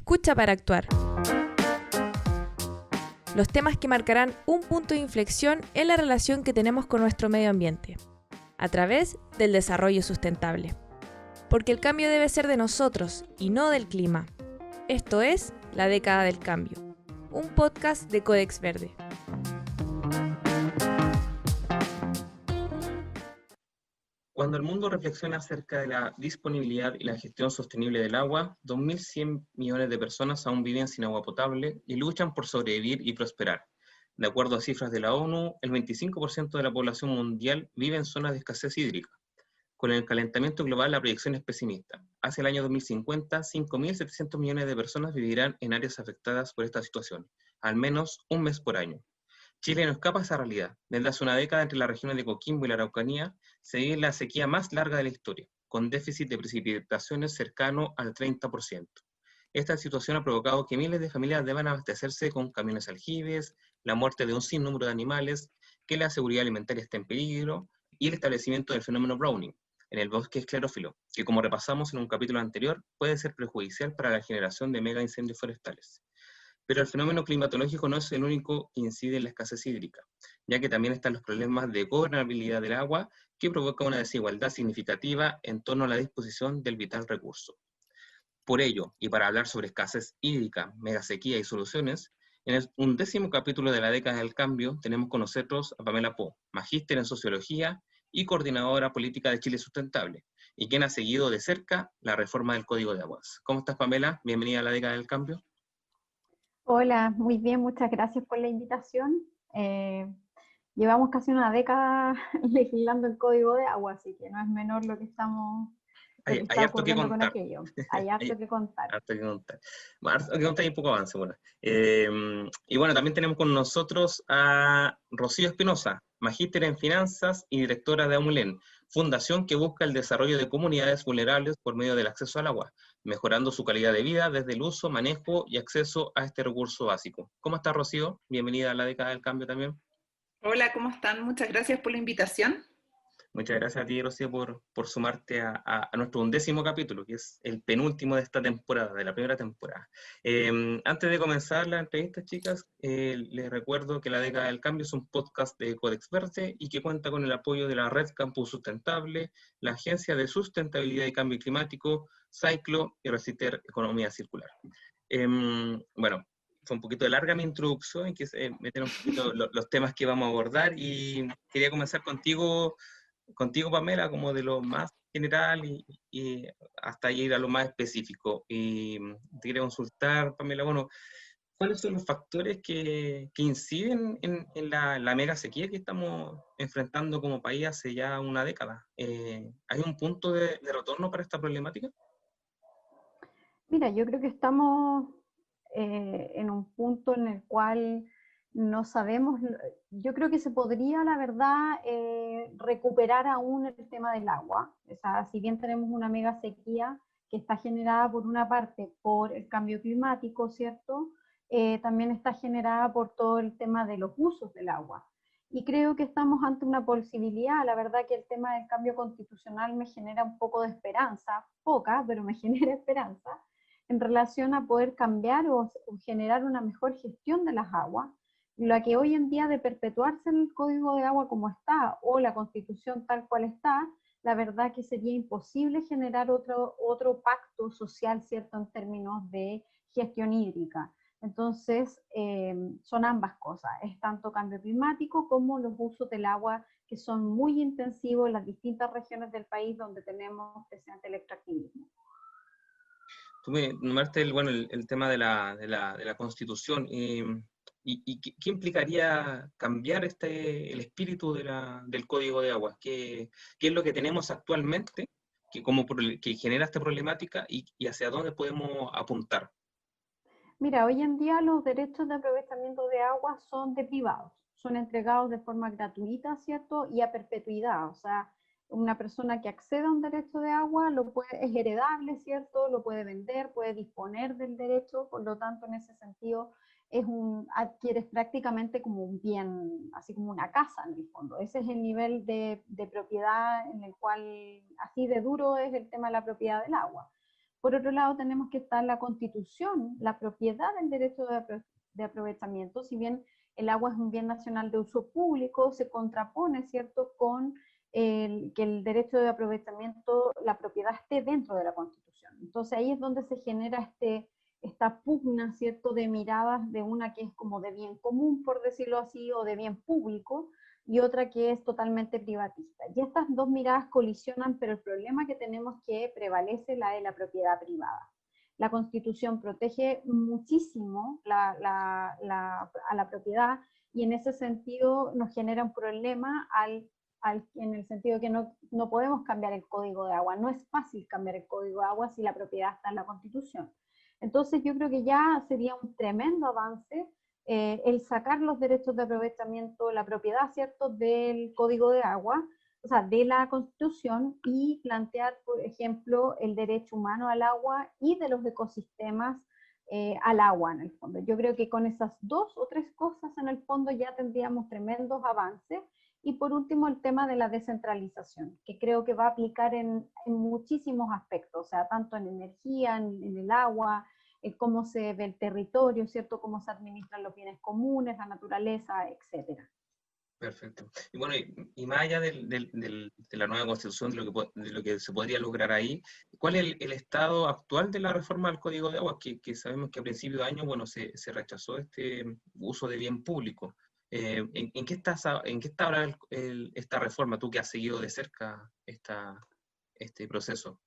Escucha para actuar. Los temas que marcarán un punto de inflexión en la relación que tenemos con nuestro medio ambiente, a través del desarrollo sustentable. Porque el cambio debe ser de nosotros y no del clima. Esto es La Década del Cambio, un podcast de Codex Verde. Cuando el mundo reflexiona acerca de la disponibilidad y la gestión sostenible del agua, 2.100 millones de personas aún viven sin agua potable y luchan por sobrevivir y prosperar. De acuerdo a cifras de la ONU, el 25% de la población mundial vive en zonas de escasez hídrica. Con el calentamiento global, la proyección es pesimista. Hacia el año 2050, 5.700 millones de personas vivirán en áreas afectadas por esta situación, al menos un mes por año. Chile no escapa a esa realidad. Desde hace una década, entre las regiones de Coquimbo y la Araucanía, se vive la sequía más larga de la historia, con déficit de precipitaciones cercano al 30%. Esta situación ha provocado que miles de familias deban abastecerse con camiones aljibes, la muerte de un sinnúmero de animales, que la seguridad alimentaria esté en peligro, y el establecimiento del fenómeno Browning en el bosque esclerófilo, que como repasamos en un capítulo anterior, puede ser perjudicial para la generación de mega incendios forestales. Pero el fenómeno climatológico no es el único que incide en la escasez hídrica, ya que también están los problemas de gobernabilidad del agua, que provoca una desigualdad significativa en torno a la disposición del vital recurso. Por ello, y para hablar sobre escasez hídrica, megasequía y soluciones, en el 11º capítulo de la década del cambio tenemos con nosotros a Pamela Po, magíster en sociología y coordinadora política de Chile Sustentable, y quien ha seguido de cerca la reforma del Código de Aguas. ¿Cómo estás, Pamela? Bienvenida a la década del cambio. Hola, muy bien, muchas gracias por la invitación. Llevamos casi una década legislando el Código de Agua, así que no es menor lo que Hay está harto que ocurriendo con contar. aquello. Hay Hay harto que contar. harto que contar. Bueno, harto que contar y poco avance. Bueno. Y bueno, también tenemos con nosotros a Rocío Espinosa, magíster en finanzas y directora de AMULEN, fundación que busca el desarrollo de comunidades vulnerables por medio del acceso al agua, mejorando su calidad de vida desde el uso, manejo y acceso a este recurso básico. ¿Cómo está, Rocío? Bienvenida a la década del cambio también. Hola, ¿cómo están? Muchas gracias por la invitación. Muchas gracias a ti, Rocío, por sumarte a nuestro 11º capítulo, que es el penúltimo de esta temporada, de la primera temporada. Antes de comenzar la entrevista, chicas, les recuerdo que La Década del Cambio es un podcast de Codex Verde y que cuenta con el apoyo de la Red Campus Sustentable, la Agencia de Sustentabilidad y Cambio Climático, Cyclo y Reciter Economía Circular. Bueno, fue un poquito larga mi introducción, hay que meter un poquito los temas que vamos a abordar y quería comenzar contigo, Pamela, como de lo más general y hasta ir a lo más específico. Y te quería consultar, Pamela, bueno, ¿cuáles son los factores que inciden en la mega sequía que estamos enfrentando como país hace ya una década? ¿Hay un punto de retorno para esta problemática? Mira, yo creo que estamos en un punto en el cual no sabemos, yo creo que se podría, la verdad, recuperar aún el tema del agua. O sea, si bien tenemos una mega sequía que está generada por una parte por el cambio climático, ¿cierto? También está generada por todo el tema de los usos del agua. Y creo que estamos ante una posibilidad. La verdad que el tema del cambio constitucional me genera un poco de esperanza, poca, pero me genera esperanza, en relación a poder cambiar o generar una mejor gestión de las aguas, la que hoy en día de perpetuarse el Código de Agua como está o la Constitución tal cual está, la verdad que sería imposible generar otro pacto social, ¿cierto?, en términos de gestión hídrica. Entonces, son ambas cosas, es tanto cambio climático como los usos del agua que son muy intensivos en las distintas regiones del país donde tenemos presente el extractivismo. Tú me nombraste el tema de la Constitución. ¿Qué implicaría cambiar el espíritu del Código de Aguas? ¿Qué es lo que tenemos actualmente que genera esta problemática y hacia dónde podemos apuntar? Mira, hoy en día los derechos de aprovechamiento de agua son de privados, son entregados de forma gratuita, ¿cierto? Y a perpetuidad, o sea, una persona que acceda a un derecho de agua es heredable, ¿cierto? Lo puede vender, puede disponer del derecho, por lo tanto, en ese sentido, adquieres prácticamente como un bien, así como una casa en el fondo. Ese es el nivel de propiedad en el cual, así de duro es el tema de la propiedad del agua. Por otro lado, tenemos que estar la Constitución, la propiedad del derecho de aprovechamiento. Si bien el agua es un bien nacional de uso público, se contrapone, ¿cierto?, con que el derecho de aprovechamiento, la propiedad esté dentro de la Constitución. Entonces ahí es donde se genera esta pugna, ¿cierto?, de miradas, de una que es como de bien común, por decirlo así, o de bien público, y otra que es totalmente privatista. Y estas dos miradas colisionan, pero el problema que tenemos es que prevalece la de la propiedad privada. La Constitución protege muchísimo a la propiedad, y en ese sentido nos genera un problema en el sentido que no podemos cambiar el código de agua. No es fácil cambiar el código de agua si la propiedad está en la Constitución. Entonces yo creo que ya sería un tremendo avance el sacar los derechos de aprovechamiento, la propiedad, ¿cierto?, del código de agua, o sea, de la Constitución, y plantear, por ejemplo, el derecho humano al agua y de los ecosistemas al agua, en el fondo. Yo creo que con esas dos o tres cosas, en el fondo, ya tendríamos tremendos avances. Y por último, el tema de la descentralización, que creo que va a aplicar en muchísimos aspectos, o sea, tanto en energía, en el agua, en cómo se ve el territorio, ¿cierto?, cómo se administran los bienes comunes, la naturaleza, etcétera. Perfecto. Y bueno, y más allá de la nueva constitución, de lo que se podría lograr ahí, ¿cuál es el estado actual de la reforma del Código de Aguas? Que sabemos que a principios de año, bueno, se rechazó este uso de bien público. ¿En qué está ahora esta reforma, tú que has seguido de cerca este proceso?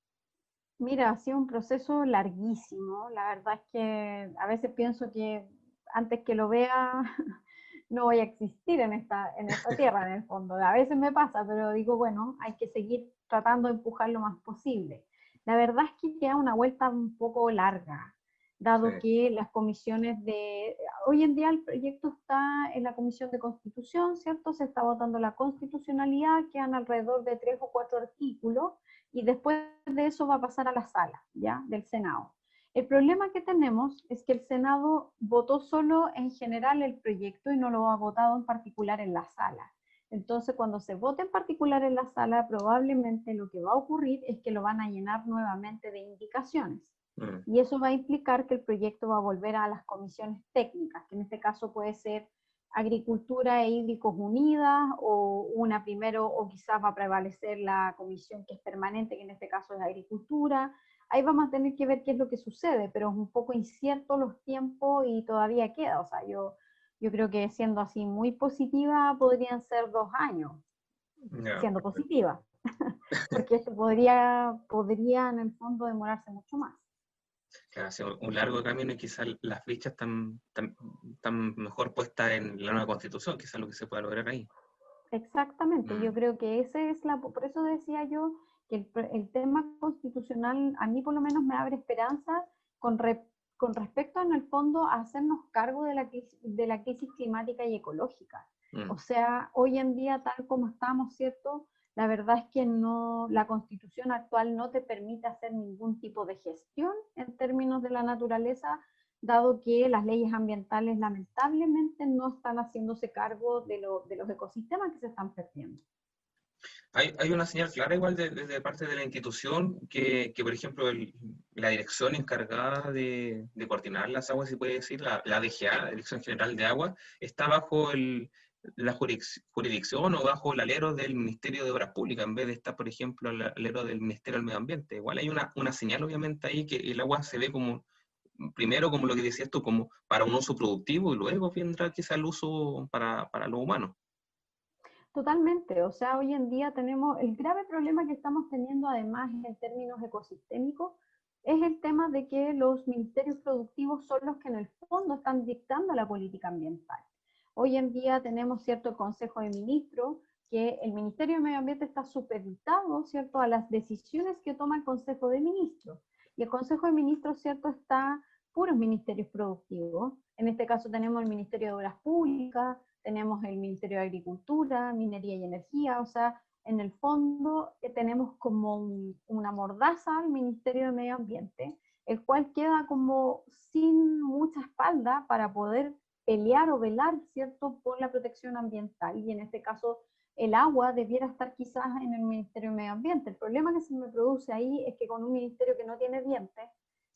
Mira, ha sido un proceso larguísimo. La verdad es que a veces pienso que antes que lo vea no voy a existir en esta tierra, en el fondo. A veces me pasa, pero digo, bueno, hay que seguir tratando de empujar lo más posible. La verdad es que queda una vuelta un poco larga, dado Sí. que las comisiones hoy en día el proyecto está en la Comisión de Constitución, ¿cierto? Se está votando la constitucionalidad, quedan alrededor de 3 o 4 artículos, y después de eso va a pasar a la sala, ¿ya?, del Senado. El problema que tenemos es que el Senado votó solo en general el proyecto y no lo ha votado en particular en la sala. Entonces, cuando se vote en particular en la sala, probablemente lo que va a ocurrir es que lo van a llenar nuevamente de indicaciones. Y eso va a implicar que el proyecto va a volver a las comisiones técnicas, que en este caso puede ser Agricultura e Hídricos Unidas, o una primero, o quizás va a prevalecer la comisión que es permanente, que en este caso es Agricultura. Ahí vamos a tener que ver qué es lo que sucede, pero es un poco incierto los tiempos y todavía queda. O sea, yo creo que siendo así muy positiva, podrían ser 2 años, Ya, siendo perfecto. positiva, porque esto podría en el fondo demorarse mucho más. Claro, ha sido un largo camino y quizás las fichas están mejor puestas en la nueva constitución, quizás lo que se pueda lograr ahí. Exactamente, yo creo que por eso decía yo que el tema constitucional a mí por lo menos me abre esperanza con respecto en el fondo a hacernos cargo de la crisis climática y ecológica. O sea, hoy en día tal como estamos, ¿cierto? La verdad es que la constitución actual no te permite hacer ningún tipo de gestión en términos de la naturaleza, dado que las leyes ambientales lamentablemente no están haciéndose cargo de los ecosistemas que se están perdiendo. Hay una señal clara igual desde parte de la institución que por ejemplo, la dirección encargada de coordinar las aguas, si puede decir, la DGA, la Dirección General de Agua, está bajo la jurisdicción o bajo el alero del Ministerio de Obras Públicas, en vez de estar, por ejemplo, al alero del Ministerio del Medio Ambiente. Igual hay una señal, obviamente, ahí que el agua se ve como, primero, como lo que decías tú, como para un uso productivo, y luego vendrá quizá el uso para lo humano. Totalmente, o sea, hoy en día tenemos el grave problema que estamos teniendo además en términos ecosistémicos, es el tema de que los ministerios productivos son los que en el fondo están dictando la política ambiental. Hoy en día tenemos cierto Consejo de Ministros, que el Ministerio de Medio Ambiente está supeditado, ¿cierto?, a las decisiones que toma el Consejo de Ministros. Y el Consejo de Ministros, ¿cierto?, está puros ministerios productivos. En este caso tenemos el Ministerio de Obras Públicas, tenemos el Ministerio de Agricultura, Minería y Energía, o sea, en el fondo tenemos como una mordaza al Ministerio de Medio Ambiente, el cual queda como sin mucha espalda para poder pelear o velar, ¿cierto?, por la protección ambiental, y en este caso el agua debiera estar quizás en el Ministerio de Medio Ambiente. El problema que se me produce ahí es que con un ministerio que no tiene dientes,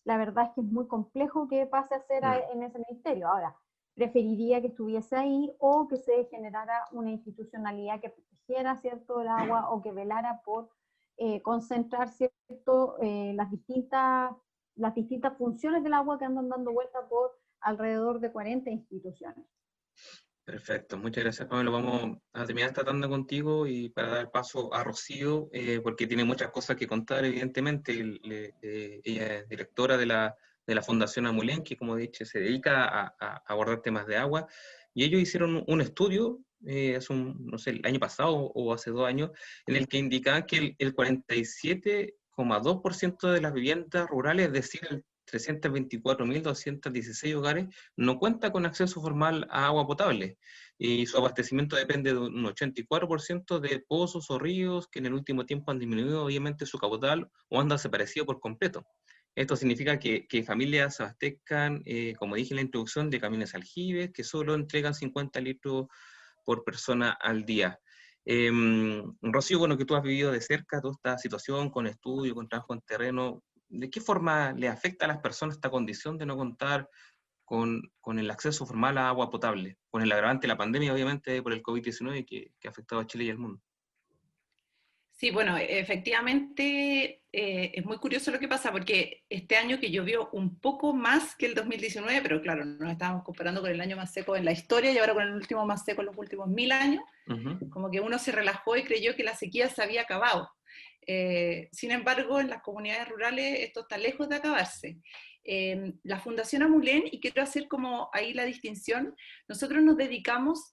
la verdad es que es muy complejo que pase a ser en ese ministerio. Ahora, preferiría que estuviese ahí o que se generara una institucionalidad que protegiera, ¿cierto?, el agua o que velara por concentrar, ¿cierto?, las distintas funciones del agua que andan dando vuelta por alrededor de 40 instituciones. Perfecto, muchas gracias, Pablo. Vamos a terminar esta tanda contigo y para dar paso a Rocío, porque tiene muchas cosas que contar, evidentemente. Ella es directora de la Fundación Amulén, que, como he dicho, se dedica a abordar temas de agua. Y ellos hicieron un estudio, no sé, el año pasado o hace 2 años, en el que indicaban que el 47,2% de las viviendas rurales, es decir, el 324.216 hogares, no cuenta con acceso formal a agua potable, y su abastecimiento depende de un 84% de pozos o ríos que en el último tiempo han disminuido obviamente su caudal o han desaparecido por completo. Esto significa que familias se abastezcan, como dije en la introducción, de camiones aljibes que solo entregan 50 litros por persona al día. Rocío, bueno, que tú has vivido de cerca toda esta situación con estudio, con trabajo en terreno, ¿de qué forma le afecta a las personas esta condición de no contar con el acceso formal a agua potable? Con el agravante de la pandemia, obviamente, por el COVID-19 que ha afectado a Chile y al mundo. Sí, bueno, efectivamente es muy curioso lo que pasa, porque este año que llovió un poco más que el 2019, pero claro, nos estábamos comparando con el año más seco en la historia y ahora con el último más seco en los últimos 1000 años, como que uno se relajó y creyó que la sequía se había acabado. Sin embargo, en las comunidades rurales esto está lejos de acabarse. La Fundación Amulén, y quiero hacer como ahí la distinción, nosotros nos dedicamos,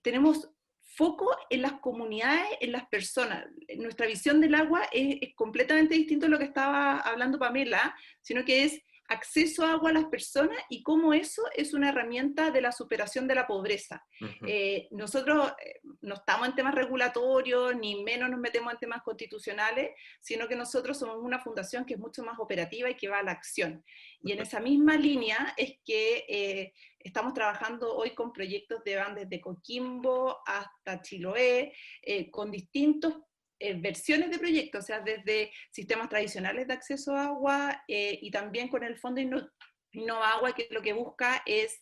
tenemos foco en las comunidades, en las personas. Nuestra visión del agua es completamente distinto a lo que estaba hablando Pamela, sino que es acceso a agua a las personas y cómo eso es una herramienta de la superación de la pobreza. Nosotros no estamos en temas regulatorios, ni menos nos metemos en temas constitucionales, sino que nosotros somos una fundación que es mucho más operativa y que va a la acción. Y en esa misma línea es que estamos trabajando hoy con proyectos que van desde Coquimbo hasta Chiloé, con distintos versiones de proyectos, o sea, desde sistemas tradicionales de acceso a agua y también con el Fondo Innova Agua, que lo que busca es,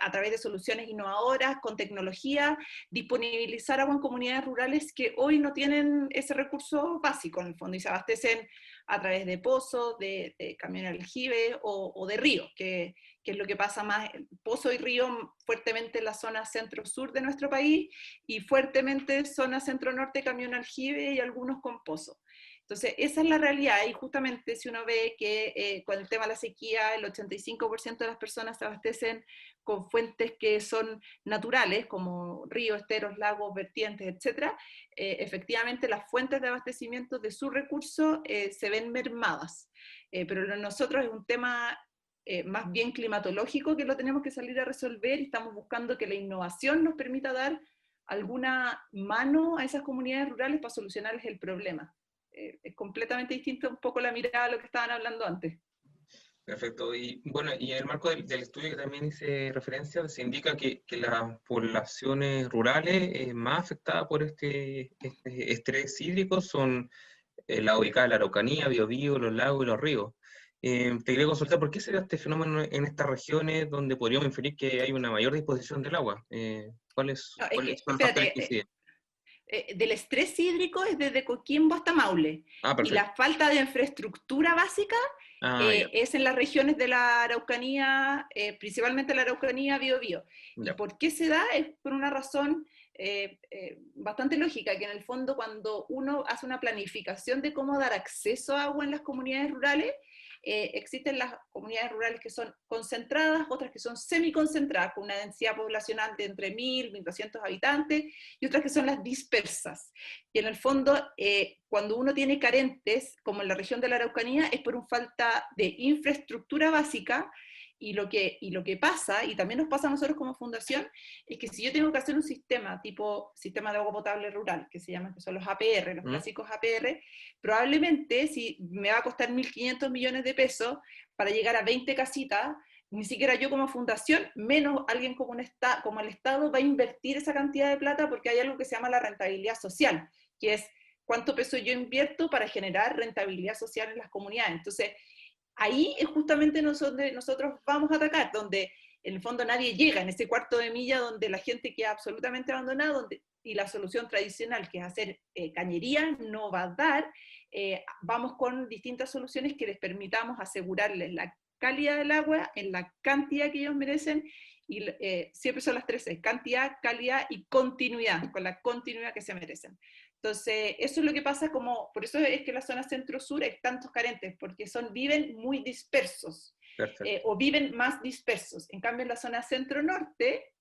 a través de soluciones innovadoras, con tecnología, disponibilizar agua en comunidades rurales que hoy no tienen ese recurso básico en el fondo y se abastecen a través de pozos, de camión aljibe o de ríos, que es lo que pasa más, pozo y río fuertemente en la zona centro-sur de nuestro país y fuertemente zona centro-norte, camión aljibe y algunos con pozo. Entonces, esa es la realidad y justamente si uno ve que con el tema de la sequía, el 85% de las personas se abastecen con fuentes que son naturales, como ríos, esteros, lagos, vertientes, etc., efectivamente las fuentes de abastecimiento de sus recursos se ven mermadas. Pero nosotros es un tema más bien climatológico que lo tenemos que salir a resolver y estamos buscando que la innovación nos permita dar alguna mano a esas comunidades rurales para solucionarles el problema. Es completamente distinto un poco la mirada a lo que estaban hablando antes. Perfecto. Y bueno, y en el marco del estudio que también hice referencia, se indica que las poblaciones rurales más afectadas por este estrés hídrico son la ubicada en la Araucanía, Biobío, los lagos y los ríos. Te quería consultar, ¿por qué se da este fenómeno en estas regiones donde podríamos inferir que hay una mayor disposición del agua? ¿Cuáles No, son los factores que inciden? Del estrés hídrico es desde Coquimbo hasta Maule. Ah, Y perfecto. la falta de infraestructura básica Ya. es en las regiones de la Araucanía, principalmente la Araucanía Biobío. ¿Y Ya. por qué se da? Es por una razón bastante lógica, que en el fondo cuando uno hace una planificación de cómo dar acceso a agua en las comunidades rurales, existen las comunidades rurales que son concentradas, otras que son semiconcentradas, con una densidad poblacional de entre 1.000 y 1.200 habitantes, y otras que son las dispersas. Y en el fondo, cuando uno tiene carentes, como en la región de la Araucanía, es por una falta de infraestructura básica, y lo que pasa, y también nos pasa a nosotros como fundación, es que si yo tengo que hacer un sistema, tipo sistema de agua potable rural, que se llaman, que son los APR, los clásicos APR, probablemente si me va a costar 1.500 millones de pesos para llegar a 20 casitas, ni siquiera yo como fundación, menos alguien como, como el Estado, va a invertir esa cantidad de plata, porque hay algo que se llama la rentabilidad social, que es cuánto peso yo invierto para generar rentabilidad social en las comunidades. Entonces, ahí es justamente nosotros vamos a atacar, donde en el fondo nadie llega, en ese cuarto de milla donde la gente queda absolutamente abandonada, y la solución tradicional, que es hacer cañería, no va a dar. Vamos con distintas soluciones que les permitamos asegurarles la calidad del agua en la cantidad que ellos merecen, y siempre son las 3 C: cantidad, calidad y continuidad, con la continuidad que se merecen. Entonces, eso es lo que pasa, por eso es que la zona centro-sur es tantos carentes, porque viven muy dispersos, o viven más dispersos. En cambio, en la zona centro-norte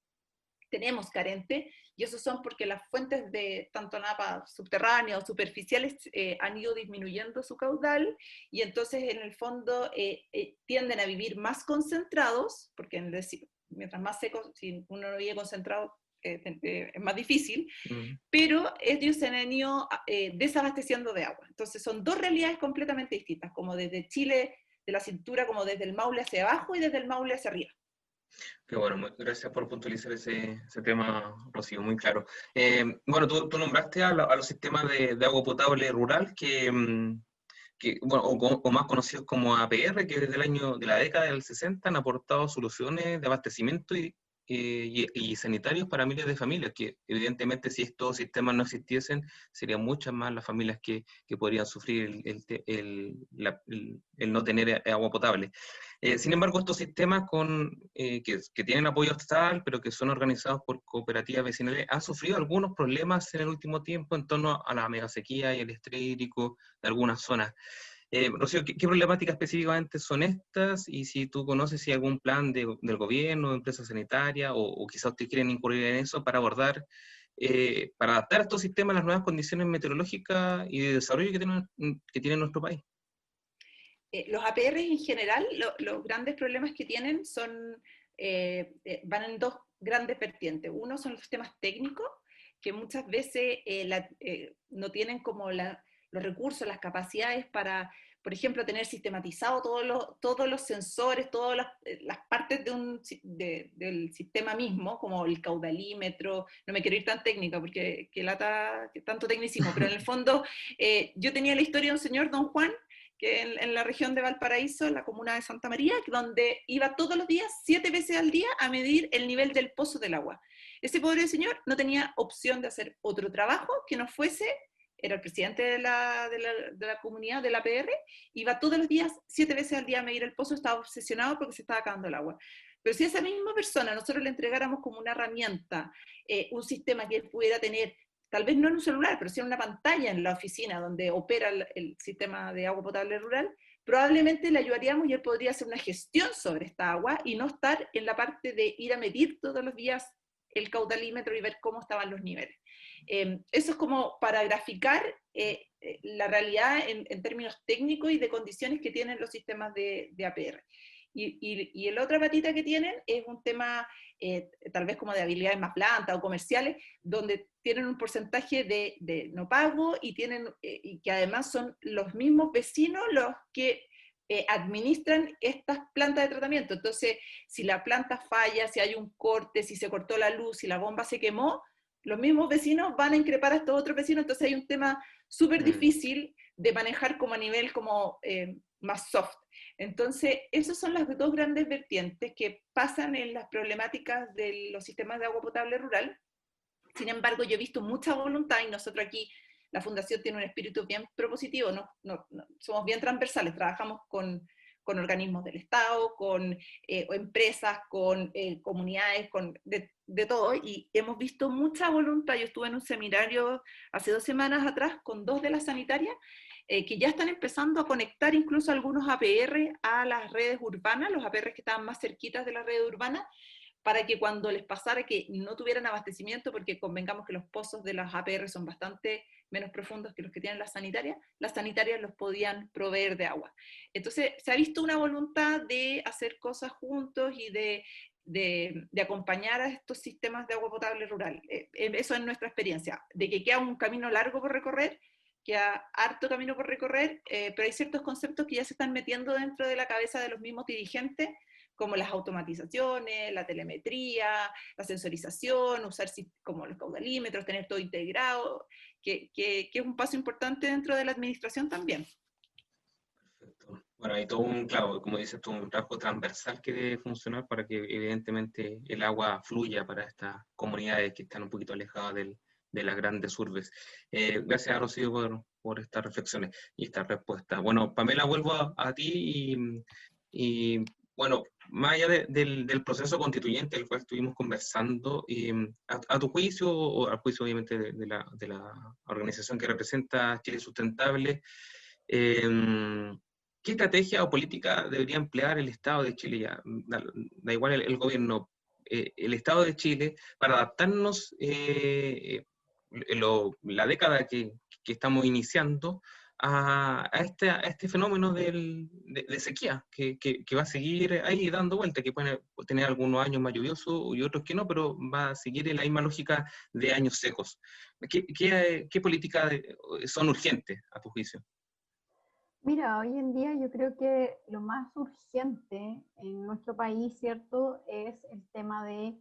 tenemos carente, y eso son porque las fuentes de tanto napas subterráneas o superficiales han ido disminuyendo su caudal, y entonces en el fondo tienden a vivir más concentrados, porque mientras más seco, si uno no vive concentrado, es más difícil, pero ellos se han ido desabasteciendo de agua. Entonces son dos realidades completamente distintas, como desde Chile, de la cintura, como desde el Maule hacia abajo y desde el Maule hacia arriba. Qué bueno, gracias por puntualizar ese tema, Rocío, muy claro. Bueno, tú nombraste a los sistemas de agua potable rural, bueno, o más conocidos como APR, que desde de la década del 60 han aportado soluciones de abastecimiento y sanitarios para miles de familias, que evidentemente si estos sistemas no existiesen, serían muchas más las familias que podrían sufrir el no tener agua potable. Sin embargo, estos sistemas que tienen apoyo estatal, pero que son organizados por cooperativas vecinales, han sufrido algunos problemas en el último tiempo en torno a la megasequía y el estrés hídrico de algunas zonas. Rocío, ¿qué problemáticas específicamente son estas? Y si tú conoces si hay algún plan del gobierno, de empresas sanitarias, o quizás ustedes quieren incurrir en eso para para adaptar estos sistemas a las nuevas condiciones meteorológicas y de desarrollo que tiene nuestro país. Los APR en general, los grandes problemas que tienen van en dos grandes vertientes. Uno son los temas técnicos, que muchas veces no tienen como los recursos, las capacidades para, por ejemplo, tener sistematizado todos los sensores, todas las partes del sistema mismo, como el caudalímetro. No me quiero ir tan técnica porque que tanto tecnicismo, pero en el fondo yo tenía la historia de un señor, don Juan, que en la región de Valparaíso, en la comuna de Santa María, donde iba todos los días, 7 veces al día, a medir el nivel del pozo del agua. Ese pobre señor no tenía opción de hacer otro trabajo que no fuese, era el presidente de la comunidad, de la APR, iba todos los días, 7 veces al día a medir el pozo, estaba obsesionado porque se estaba acabando el agua. Pero si a esa misma persona nosotros le entregáramos como una herramienta, un sistema que él pudiera tener, tal vez no en un celular, pero sí en una pantalla en la oficina donde opera el sistema de agua potable rural, probablemente le ayudaríamos y él podría hacer una gestión sobre esta agua y no estar en la parte de ir a medir todos los días el caudalímetro y ver cómo estaban los niveles. Eso es como para graficar la realidad en términos técnicos y de condiciones que tienen los sistemas de APR. Y la otra patita que tienen es un tema tal vez como de habilidades más blandas o comerciales, donde tienen un porcentaje de no pago y que además son los mismos vecinos los que administran estas plantas de tratamiento. Entonces, si la planta falla, si hay un corte, si se cortó la luz, si la bomba se quemó, los mismos vecinos van a increpar a estos otros vecinos. Entonces hay un tema súper difícil de manejar como a nivel más soft. Entonces, esas son las dos grandes vertientes que pasan en las problemáticas de los sistemas de agua potable rural. Sin embargo, yo he visto mucha voluntad, y nosotros aquí, la Fundación tiene un espíritu bien propositivo, somos bien transversales, trabajamos con organismos del Estado, con empresas, con comunidades, de todo, y hemos visto mucha voluntad. Yo estuve en un seminario hace 2 semanas atrás con 2 de las sanitarias, que ya están empezando a conectar incluso algunos APR a las redes urbanas, los APR que estaban más cerquitas de la red urbana, para que cuando les pasara que no tuvieran abastecimiento, porque convengamos que los pozos de las APR son bastante menos profundos que los que tienen las sanitarias los podían proveer de agua. Entonces se ha visto una voluntad de hacer cosas juntos y de acompañar a estos sistemas de agua potable rural. Eso es nuestra experiencia, de que queda un camino largo por recorrer, queda harto camino por recorrer, pero hay ciertos conceptos que ya se están metiendo dentro de la cabeza de los mismos dirigentes, como las automatizaciones, la telemetría, la sensorización, usar como los caudalímetros, tener todo integrado, que es un paso importante dentro de la administración también. Perfecto. Bueno, hay todo un, claro, como dices tú, un trabajo transversal que debe funcionar para que evidentemente el agua fluya para estas comunidades que están un poquito alejadas de las grandes urbes. Gracias, Rocío, por estas reflexiones y esta respuesta. Bueno, Pamela, vuelvo a ti y, bueno, más allá del proceso constituyente del cual estuvimos conversando, a tu juicio, o al juicio obviamente de la organización que representa Chile Sustentable, ¿qué estrategia o política debería emplear el Estado de Chile, ya, da igual el gobierno, el Estado de Chile, para adaptarnos la década que estamos iniciando a este fenómeno de sequía, que va a seguir ahí dando vuelta, que puede tener algunos años más lluviosos y otros que no, pero va a seguir en la misma lógica de años secos? ¿Qué políticas son urgentes, a tu juicio? Mira, hoy en día yo creo que lo más urgente en nuestro país, ¿cierto?, es el tema de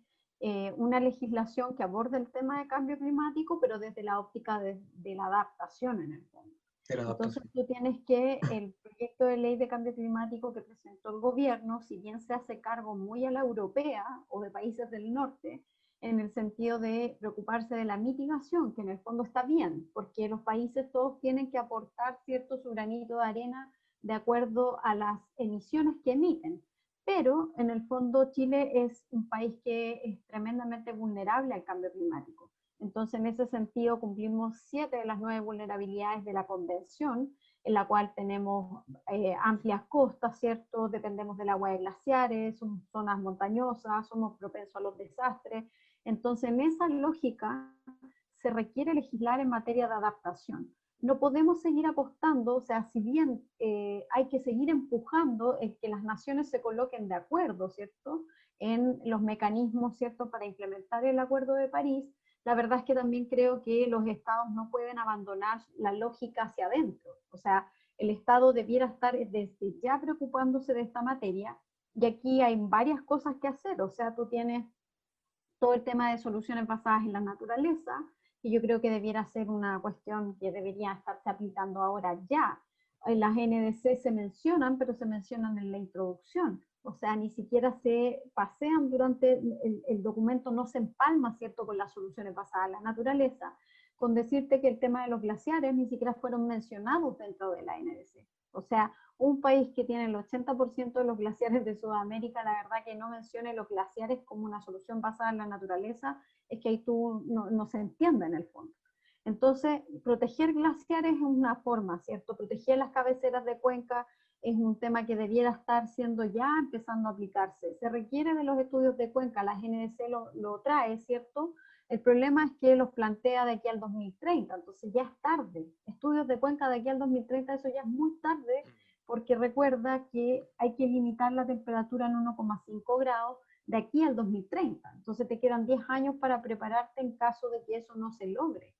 una legislación que aborde el tema de cambio climático, pero desde la óptica de la adaptación en el fondo. Entonces tú tienes que el proyecto de ley de cambio climático que presentó el gobierno, si bien se hace cargo muy a la europea o de países del norte, en el sentido de preocuparse de la mitigación, que en el fondo está bien, porque los países todos tienen que aportar cierto su granito de arena de acuerdo a las emisiones que emiten. Pero en el fondo Chile es un país que es tremendamente vulnerable al cambio climático. Entonces, en ese sentido, cumplimos 7 de las 9 vulnerabilidades de la Convención, en la cual tenemos amplias costas, ¿cierto? Dependemos del agua de glaciares, somos zonas montañosas, somos propensos a los desastres. Entonces, en esa lógica, se requiere legislar en materia de adaptación. No podemos seguir apostando, o sea, si bien hay que seguir empujando el que las naciones se coloquen de acuerdo, ¿cierto?, en los mecanismos, ¿cierto?, para implementar el Acuerdo de París. La verdad es que también creo que los estados no pueden abandonar la lógica hacia adentro. O sea, el Estado debiera estar desde ya preocupándose de esta materia, y aquí hay varias cosas que hacer. O sea, tú tienes todo el tema de soluciones basadas en la naturaleza, que yo creo que debiera ser una cuestión que debería estarse aplicando ahora ya. Las NDC se mencionan, pero se mencionan en la introducción. O sea, ni siquiera se pasean durante el documento, no se empalma, ¿cierto?, con las soluciones basadas en la naturaleza, con decirte que el tema de los glaciares ni siquiera fueron mencionados dentro de la NDC. O sea, un país que tiene el 80% de los glaciares de Sudamérica, la verdad que no mencione los glaciares como una solución basada en la naturaleza, es que ahí tú no se entiende en el fondo. Entonces, proteger glaciares es una forma, ¿cierto? Proteger las cabeceras de cuenca es un tema que debiera estar siendo ya empezando a aplicarse. Se requiere de los estudios de cuenca, la GNDC lo trae, ¿cierto? El problema es que los plantea de aquí al 2030, entonces ya es tarde. Estudios de cuenca de aquí al 2030, eso ya es muy tarde, porque recuerda que hay que limitar la temperatura en 1,5 grados de aquí al 2030. Entonces te quedan 10 años para prepararte en caso de que eso no se logre.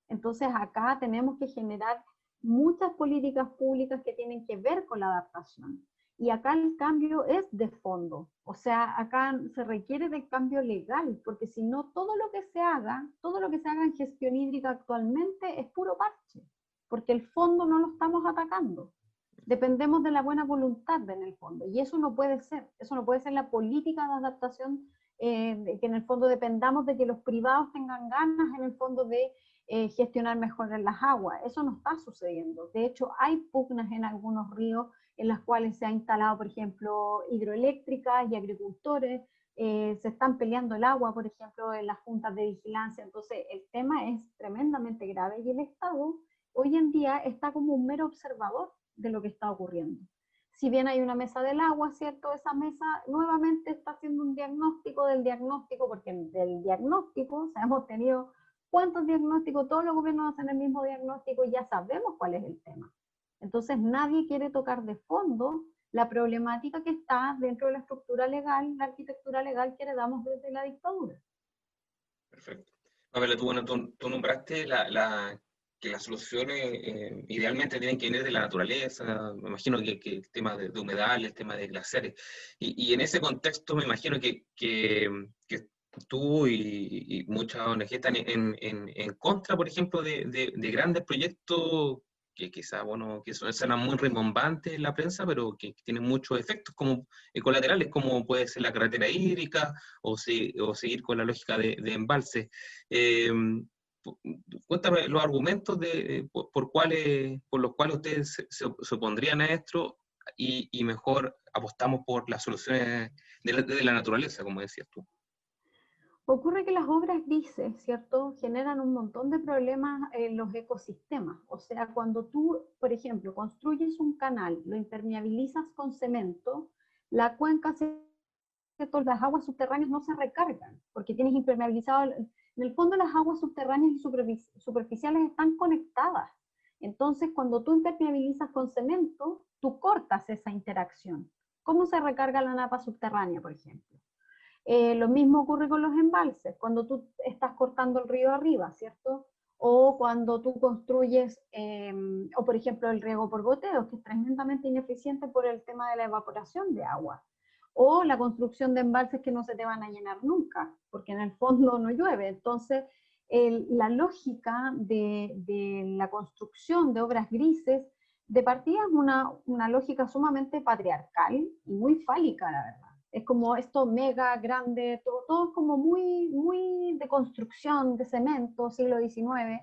Entonces acá tenemos que generar muchas políticas públicas que tienen que ver con la adaptación. Y acá el cambio es de fondo. O sea, acá se requiere de cambio legal, porque si no, todo lo que se haga en gestión hídrica actualmente es puro parche, porque el fondo no lo estamos atacando. Dependemos de la buena voluntad en el fondo, y eso no puede ser la política de adaptación, que en el fondo dependamos de que los privados tengan ganas en el fondo de gestionar mejor en las aguas. Eso no está sucediendo. De hecho, hay pugnas en algunos ríos en las cuales se ha instalado, por ejemplo, hidroeléctricas, y agricultores se están peleando el agua, por ejemplo, en las juntas de vigilancia. Entonces, el tema es tremendamente grave, y el Estado hoy en día está como un mero observador de lo que está ocurriendo. Si bien hay una mesa del agua, ¿cierto?, esa mesa nuevamente está haciendo un diagnóstico del diagnóstico, porque del diagnóstico, o sea, hemos tenido ¿cuántos diagnósticos? Todos los gobiernos hacen el mismo diagnóstico y ya sabemos cuál es el tema. Entonces nadie quiere tocar de fondo la problemática que está dentro de la estructura legal, la arquitectura legal que heredamos desde la dictadura. Perfecto. Pamela, tú nombraste las soluciones idealmente tienen que venir de la naturaleza, me imagino que el tema de humedal, el tema de glaciares, y en ese contexto me imagino que tú y muchas ONG están en contra, por ejemplo, de grandes proyectos que quizás, bueno, que suenan muy rimbombantes en la prensa, pero que tienen muchos efectos como colaterales, como puede ser la carretera hídrica o seguir con la lógica de embalse. Cuéntame los argumentos por los cuales ustedes se opondrían a esto y mejor apostamos por las soluciones de la naturaleza, como decías tú. Ocurre que las obras grises, ¿cierto?, generan un montón de problemas en los ecosistemas. O sea, cuando tú, por ejemplo, construyes un canal, lo impermeabilizas con cemento, la cuenca, ¿cierto?, las aguas subterráneas no se recargan, porque tienes impermeabilizado. En el fondo, las aguas subterráneas y superficiales están conectadas. Entonces, cuando tú impermeabilizas con cemento, tú cortas esa interacción. ¿Cómo se recarga la napa subterránea, por ejemplo? Lo mismo ocurre con los embalses, cuando tú estás cortando el río arriba, ¿cierto? O cuando tú construyes, o por ejemplo el riego por goteo, que es tremendamente ineficiente por el tema de la evaporación de agua. O la construcción de embalses que no se te van a llenar nunca, porque en el fondo no llueve. Entonces, la lógica de la construcción de obras grises, de partida es una lógica sumamente patriarcal y muy fálica, la verdad. Es como esto mega grande, todo es como muy de construcción, de cemento, siglo XIX,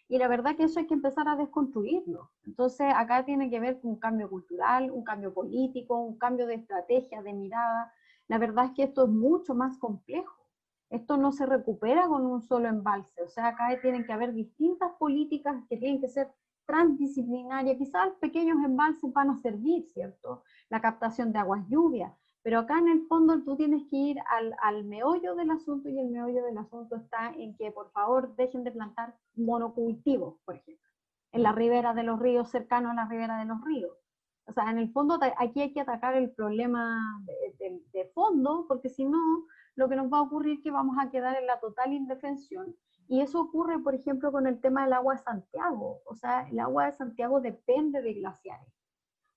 y la verdad que eso hay que empezar a desconstruirlo. Entonces acá tiene que ver con un cambio cultural, un cambio político, un cambio de estrategia, de mirada. La verdad es que esto es mucho más complejo. Esto no se recupera con un solo embalse, o sea, acá tienen que haber distintas políticas que tienen que ser transdisciplinarias. Quizás pequeños embalses van a servir, ¿cierto? La captación de aguas lluvias, pero acá en el fondo tú tienes que ir al meollo del asunto, y el meollo del asunto está en que por favor dejen de plantar monocultivos, por ejemplo, en la ribera de los ríos, cercanos a la ribera de los ríos. O sea, en el fondo aquí hay que atacar el problema de fondo, porque si no, lo que nos va a ocurrir es que vamos a quedar en la total indefensión. Y eso ocurre, por ejemplo, con el tema del agua de Santiago. O sea, el agua de Santiago depende de glaciares.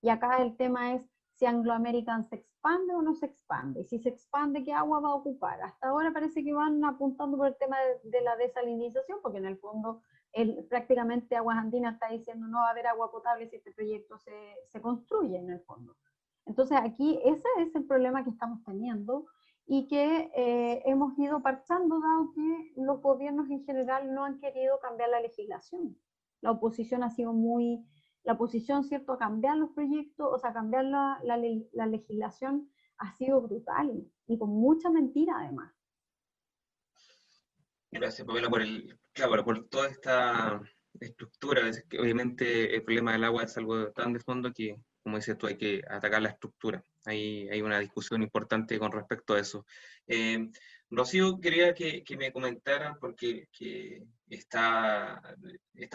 Y acá el tema es si Anglo American se expande o no se expande. Y si se expande, ¿qué agua va a ocupar? Hasta ahora parece que van apuntando por el tema de la desalinización, porque en el fondo prácticamente Aguas Andinas está diciendo no va a haber agua potable si este proyecto se construye en el fondo. Entonces aquí ese es el problema que estamos teniendo y que hemos ido parchando, dado que los gobiernos en general no han querido cambiar la legislación. La oposición ha sido la oposición, ¿cierto?, a cambiar los proyectos, o sea, a cambiar la legislación ha sido brutal y con mucha mentira además. Gracias, Pamela, claro, por toda esta estructura. Es que obviamente el problema del agua es algo tan de fondo que, como dices tú, hay que atacar la estructura. Hay una discusión importante con respecto a eso. Rocío, quería que me comentaran, porque esta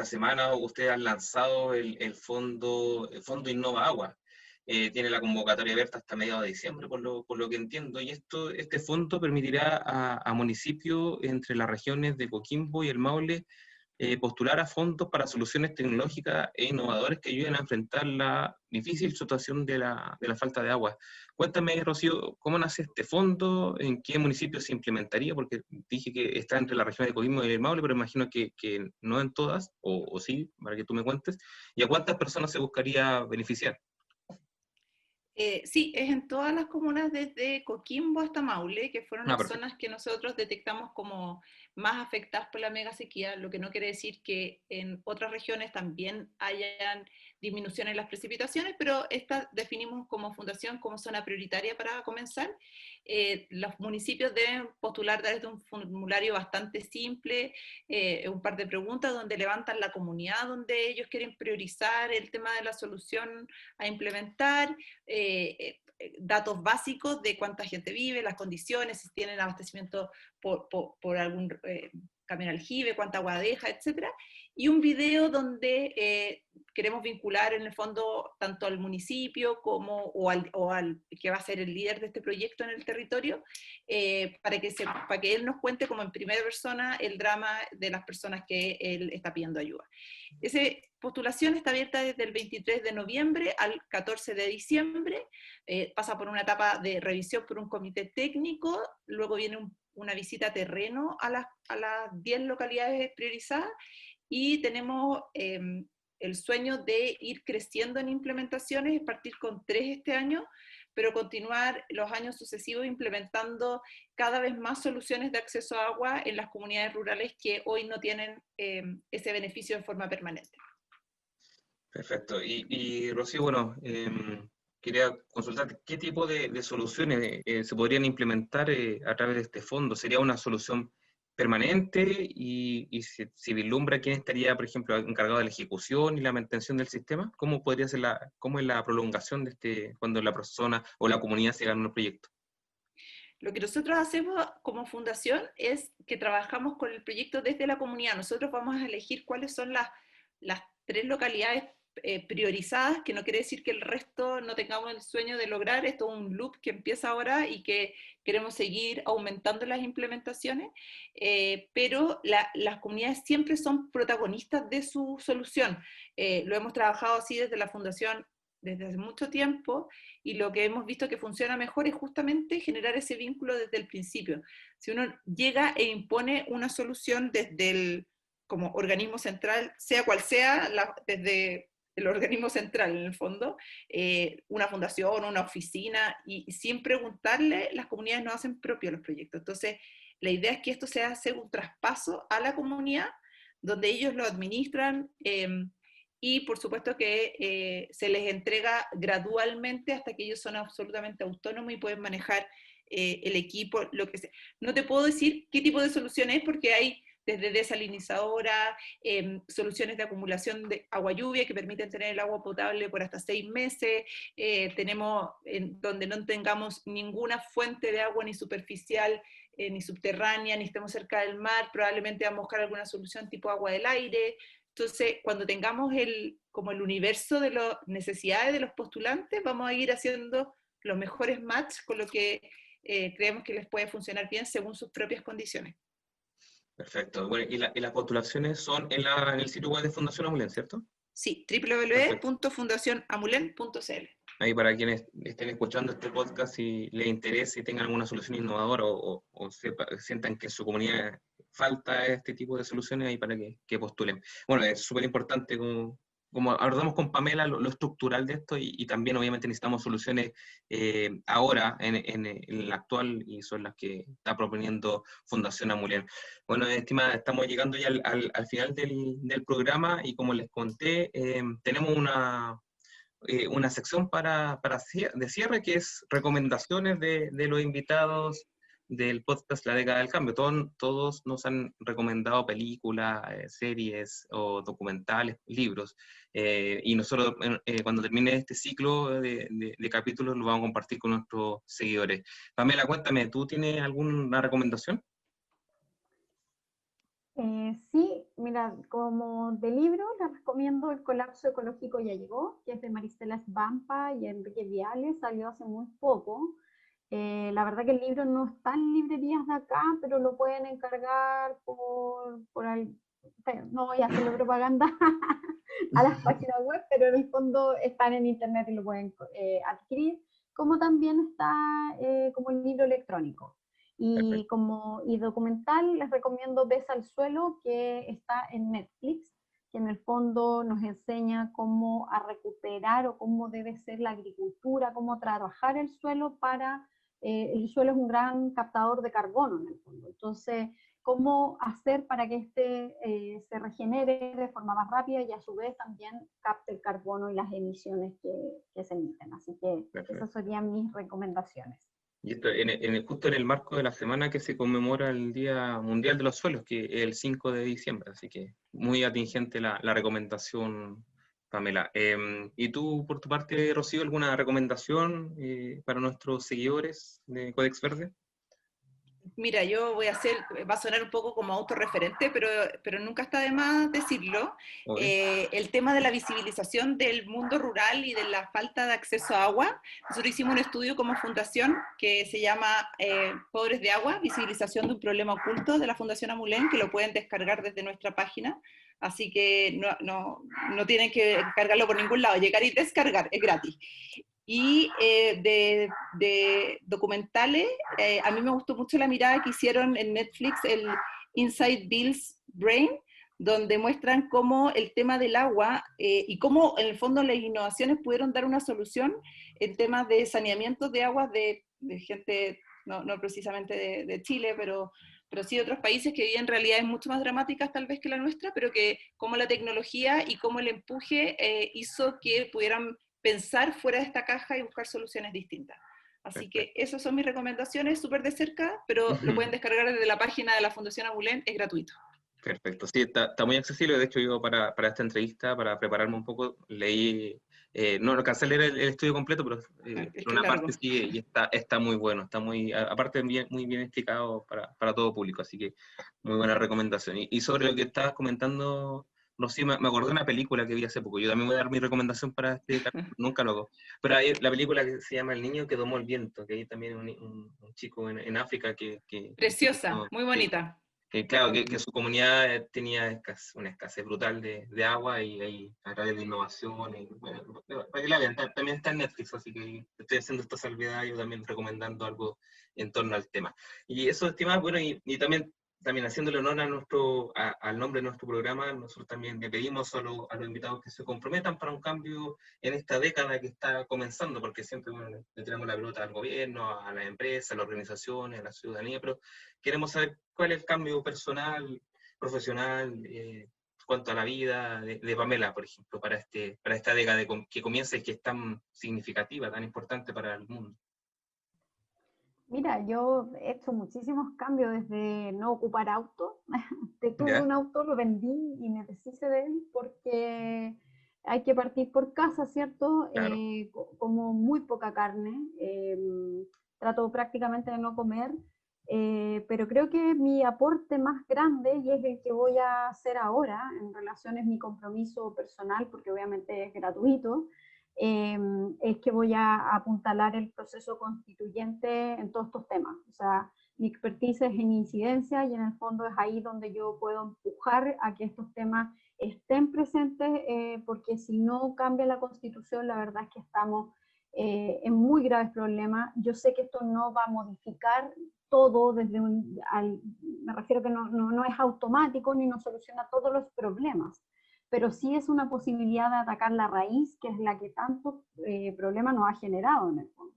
semana ustedes han lanzado el fondo Innova Agua. Tiene la convocatoria abierta hasta mediados de diciembre, por lo que entiendo, y este fondo permitirá a municipios entre las regiones de Coquimbo y el Maule postular a fondos para soluciones tecnológicas e innovadoras que ayuden a enfrentar la difícil situación de la falta de agua. Cuéntame, Rocío, ¿cómo nace este fondo? ¿En qué municipio se implementaría? Porque dije que está entre la región de Coquimbo y el Maule, pero imagino que no en todas, o sí, para que tú me cuentes. ¿Y a cuántas personas se buscaría beneficiar? Sí, es en todas las comunas desde Coquimbo hasta Maule, que fueron las Perfecto. zonas que nosotros detectamos como más afectadas por la mega sequía, lo que no quiere decir que en otras regiones también hayan disminución en las precipitaciones, pero esta definimos como fundación como zona prioritaria para comenzar. Los municipios deben postular desde un formulario bastante simple, un par de preguntas donde levantan la comunidad donde ellos quieren priorizar el tema de la solución a implementar, datos básicos de cuánta gente vive, las condiciones, si tienen abastecimiento por algún camión aljibe, cuánta agua deja, etc. y un video donde queremos vincular en el fondo tanto al municipio como o al que va a ser el líder de este proyecto en el territorio, para que él nos cuente como en primera persona el drama de las personas que él está pidiendo ayuda. Esa postulación está abierta desde el 23 de noviembre al 14 de diciembre, pasa por una etapa de revisión por un comité técnico, luego viene una visita a terreno a las 10 localidades priorizadas, y tenemos el sueño de ir creciendo en implementaciones, partir con 3 este año, pero continuar los años sucesivos implementando cada vez más soluciones de acceso a agua en las comunidades rurales que hoy no tienen ese beneficio de forma permanente. Perfecto. Y Rocío, bueno, quería consultar qué tipo de soluciones se podrían implementar a través de este fondo. ¿Sería una solución permanente y se vislumbra quién estaría, por ejemplo, encargado de la ejecución y la mantención del sistema? ¿Cómo podría ser cómo es la prolongación de cuando la persona o la comunidad se gana un proyecto? Lo que nosotros hacemos como fundación es que trabajamos con el proyecto desde la comunidad. Nosotros vamos a elegir cuáles son las 3 localidades priorizadas, que no quiere decir que el resto no tengamos el sueño de lograr. Esto es un loop que empieza ahora y que queremos seguir aumentando las implementaciones, pero las comunidades siempre son protagonistas de su solución. Lo hemos trabajado así desde la fundación desde hace mucho tiempo, y lo que hemos visto que funciona mejor es justamente generar ese vínculo desde el principio. Si uno llega e impone una solución desde el como organismo central, sea cual sea, desde el organismo central en el fondo, una fundación, una oficina, y sin preguntarle, las comunidades no hacen propios los proyectos. Entonces, la idea es que esto se hace un traspaso a la comunidad, donde ellos lo administran, y por supuesto que se les entrega gradualmente hasta que ellos son absolutamente autónomos y pueden manejar el equipo, lo que sea. No te puedo decir qué tipo de solución es, porque hay desde desalinizadora, soluciones de acumulación de agua lluvia que permiten tener el agua potable por hasta 6 meses, tenemos donde no tengamos ninguna fuente de agua ni superficial, ni subterránea, ni estemos cerca del mar, probablemente vamos a buscar alguna solución tipo agua del aire. Entonces, cuando tengamos como el universo de las necesidades de los postulantes, vamos a ir haciendo los mejores match con lo que creemos que les puede funcionar bien según sus propias condiciones. Perfecto. Bueno, y las postulaciones son en el sitio web de Fundación Amulen, ¿cierto? Sí, www.fundacionamulen.cl. Ahí para quienes estén escuchando este podcast y les interese y tengan alguna solución innovadora o sientan que en su comunidad falta este tipo de soluciones, ahí para que postulen. Bueno, es súper importante, como abordamos con Pamela, lo estructural de esto, y también obviamente necesitamos soluciones ahora, en el actual, y son las que está proponiendo Fundación Amulen. Bueno, estimada, estamos llegando ya al final del programa, y como les conté, tenemos una sección de cierre, que es recomendaciones de los invitados del podcast La Década del Cambio. Todos nos han recomendado películas, series o documentales, libros, y nosotros cuando termine este ciclo de capítulos lo vamos a compartir con nuestros seguidores. Pamela, cuéntame, ¿tú tienes alguna recomendación? Sí, mira, como de libro les recomiendo El colapso ecológico ya llegó, que es de Maristela Svampa y Enrique Viale, salió hace muy poco. La verdad que el libro no está en librerías de acá, pero lo pueden encargar no voy a hacerle propaganda a las páginas web, pero en el fondo están en internet y lo pueden adquirir, como también está como el libro electrónico. Y documental les recomiendo Besa al suelo, que está en Netflix, que en el fondo nos enseña cómo a recuperar o cómo debe ser la agricultura, cómo trabajar el suelo el suelo es un gran captador de carbono en el fondo. Entonces, cómo hacer para que se regenere de forma más rápida y a su vez también capte el carbono y las emisiones que se emiten. Así que esas serían mis recomendaciones. Y esto justo en el marco de la semana que se conmemora el Día Mundial de los Suelos, que es el 5 de diciembre, así que muy atingente la recomendación, Pamela. ¿Y tú, por tu parte, Rocío, alguna recomendación para nuestros seguidores de Codex Verde? Mira, va a sonar un poco como autorreferente, pero nunca está de más decirlo. Obvio. El tema de la visibilización del mundo rural y de la falta de acceso a agua. Nosotros hicimos un estudio como fundación que se llama Pobres de Agua, visibilización de un problema oculto de la Fundación Amulén, que lo pueden descargar desde nuestra página. Así que no tienen que cargarlo por ningún lado, llegar y descargar, es gratis. Y de documentales, a mí me gustó mucho la mirada que hicieron en Netflix, el Inside Bill's Brain, donde muestran cómo el tema del agua y cómo en el fondo las innovaciones pudieron dar una solución en temas de saneamiento de aguas de gente, no precisamente de Chile, pero sí de otros países que viven realidades mucho más dramáticas tal vez que la nuestra, pero que como la tecnología y como el empuje hizo que pudieran pensar fuera de esta caja y buscar soluciones distintas. Así que esas son mis recomendaciones, súper de cerca, pero lo pueden descargar desde la página de la Fundación Amulén, es gratuito. Perfecto, sí, está muy accesible. De hecho, yo para esta entrevista, para prepararme un poco, leí, no alcancé a leer el estudio completo, pero una parte sí, y está muy bueno, está muy, aparte muy bien explicado para todo público, así que muy buena recomendación. Y sobre lo que estabas comentando, Rocío, me acordé de una película que vi hace poco. Yo también voy a dar mi recomendación para este capítulo, nunca lo hago. Pero hay la película que se llama El niño que domó el viento, que hay también un chico en África que Preciosa, muy bonita. Claro, que su comunidad tenía una escasez brutal de agua y ahí a través de innovación, bueno, para que la vean, también está en Netflix, así que estoy haciendo esta salvedad yo también recomendando algo en torno al tema. Y eso, estimados, bueno, y también haciéndole honor al nombre de nuestro programa, nosotros también le pedimos a los invitados que se comprometan para un cambio en esta década que está comenzando, porque siempre bueno, le tiramos la pelota al gobierno, a las empresas, a las organizaciones, a la ciudadanía, pero queremos saber cuál es el cambio personal, profesional, cuanto a la vida de Pamela, por ejemplo, para esta década que comienza y que es tan significativa, tan importante para el mundo. Mira, yo he hecho muchísimos cambios desde no ocupar auto. Tuve un auto, lo vendí y me deshice de él porque hay que partir por casa, ¿cierto? Claro. Como muy poca carne. Trato prácticamente de no comer. Pero creo que mi aporte más grande, y es el que voy a hacer ahora, en relación es mi compromiso personal, porque obviamente es gratuito, es que voy a apuntalar el proceso constituyente en todos estos temas. O sea, mi expertise es en incidencia y en el fondo es ahí donde yo puedo empujar a que estos temas estén presentes, porque si no cambia la Constitución, la verdad es que estamos en muy graves problemas. Yo sé que esto no va a modificar todo me refiero que no es automático ni nos soluciona todos los problemas, pero sí es una posibilidad de atacar la raíz, que es la que tantos problemas nos ha generado en el fondo.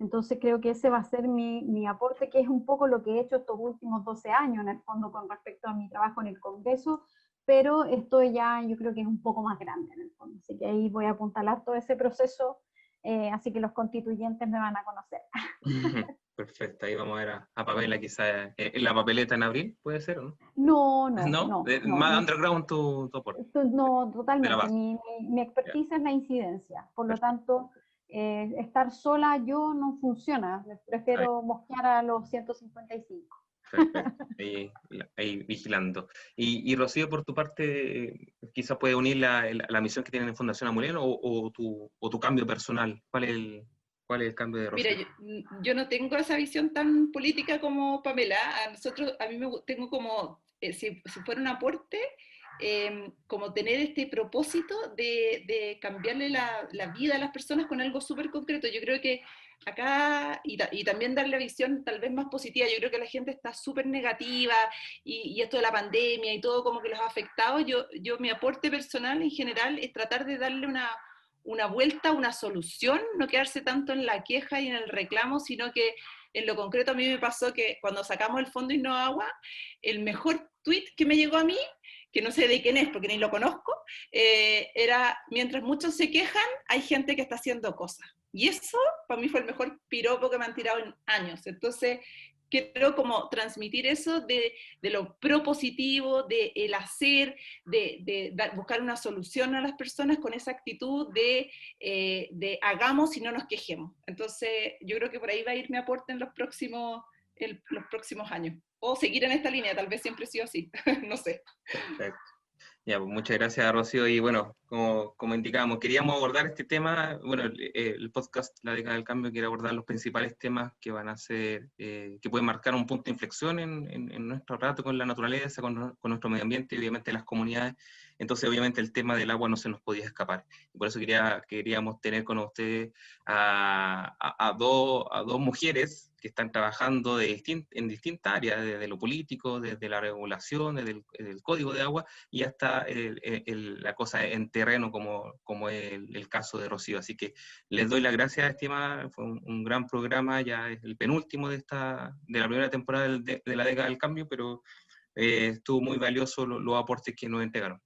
Entonces creo que ese va a ser mi aporte, que es un poco lo que he hecho estos últimos 12 años en el fondo con respecto a mi trabajo en el Congreso, pero esto ya yo creo que es un poco más grande en el fondo. Así que ahí voy a apuntalar todo ese proceso, así que los constituyentes me van a conocer. Perfecto, ahí vamos a ver a Pamela quizás en la papeleta en abril, ¿puede ser o no? No. Más underground tu aporte. No, totalmente. Mi expertise es la incidencia. Por lo tanto, estar sola yo no funciona. Prefiero mosquear a los 155. Perfecto, ahí vigilando. Y Rocío, por tu parte, quizás puede unir la misión que tienen en Fundación Amulén o tu cambio personal. ¿Cuál es el cambio de Rocío? Mira, yo no tengo esa visión tan política como Pamela. A mí tengo como, si fuera un aporte, como tener este propósito de cambiarle la vida a las personas con algo súper concreto. Yo creo que acá, y también darle visión tal vez más positiva, yo creo que la gente está súper negativa y esto de la pandemia y todo como que los ha afectado. Mi aporte personal en general es tratar de darle una vuelta, una solución, no quedarse tanto en la queja y en el reclamo, sino que en lo concreto a mí me pasó que cuando sacamos el Fondo Innoagua, el mejor tweet que me llegó a mí, que no sé de quién es porque ni lo conozco, era: mientras muchos se quejan, hay gente que está haciendo cosas. Y eso para mí fue el mejor piropo que me han tirado en años. Entonces quiero como transmitir eso de lo propositivo, de el hacer, de buscar una solución a las personas con esa actitud de hagamos y no nos quejemos. Entonces yo creo que por ahí va a ir mi aporte en los próximos los próximos años. O seguir en esta línea, tal vez siempre sí o sí, no sé. Perfecto. Ya, pues muchas gracias, Rocío. Y bueno, como indicábamos, queríamos abordar este tema. Bueno, el podcast La Década del Cambio quiere abordar los principales temas que van a ser, que pueden marcar un punto de inflexión en nuestro rato con la naturaleza, con nuestro medio ambiente y obviamente las comunidades. Entonces, obviamente, el tema del agua no se nos podía escapar. Y por eso queríamos tener con ustedes a dos mujeres que están trabajando en distintas áreas, desde lo político, desde la regulación, desde el código de agua, y hasta la cosa en terreno, como es el caso de Rocío. Así que les doy las gracias, estimada. Fue un gran programa, ya es el penúltimo de la primera temporada de la década del cambio, pero estuvo muy valioso los aportes que nos entregaron.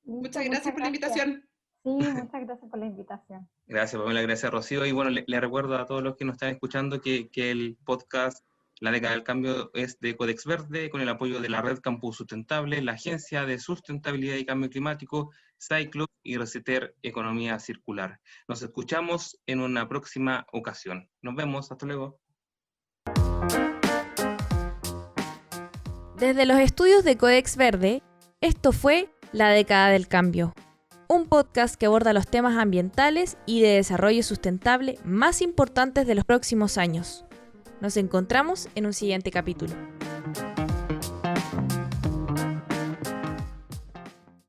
Muchas gracias por la invitación. Sí, muchas gracias por la invitación. Gracias, Pamela, gracias, Rocío. Y bueno, le recuerdo a todos los que nos están escuchando que el podcast La Década del Cambio es de Codex Verde, con el apoyo de la Red Campus Sustentable, la Agencia de Sustentabilidad y Cambio Climático, Cyclops y Reseter Economía Circular. Nos escuchamos en una próxima ocasión. Nos vemos, hasta luego. Desde los estudios de Codex Verde, esto fue La Década del Cambio, un podcast que aborda los temas ambientales y de desarrollo sustentable más importantes de los próximos años. Nos encontramos en un siguiente capítulo.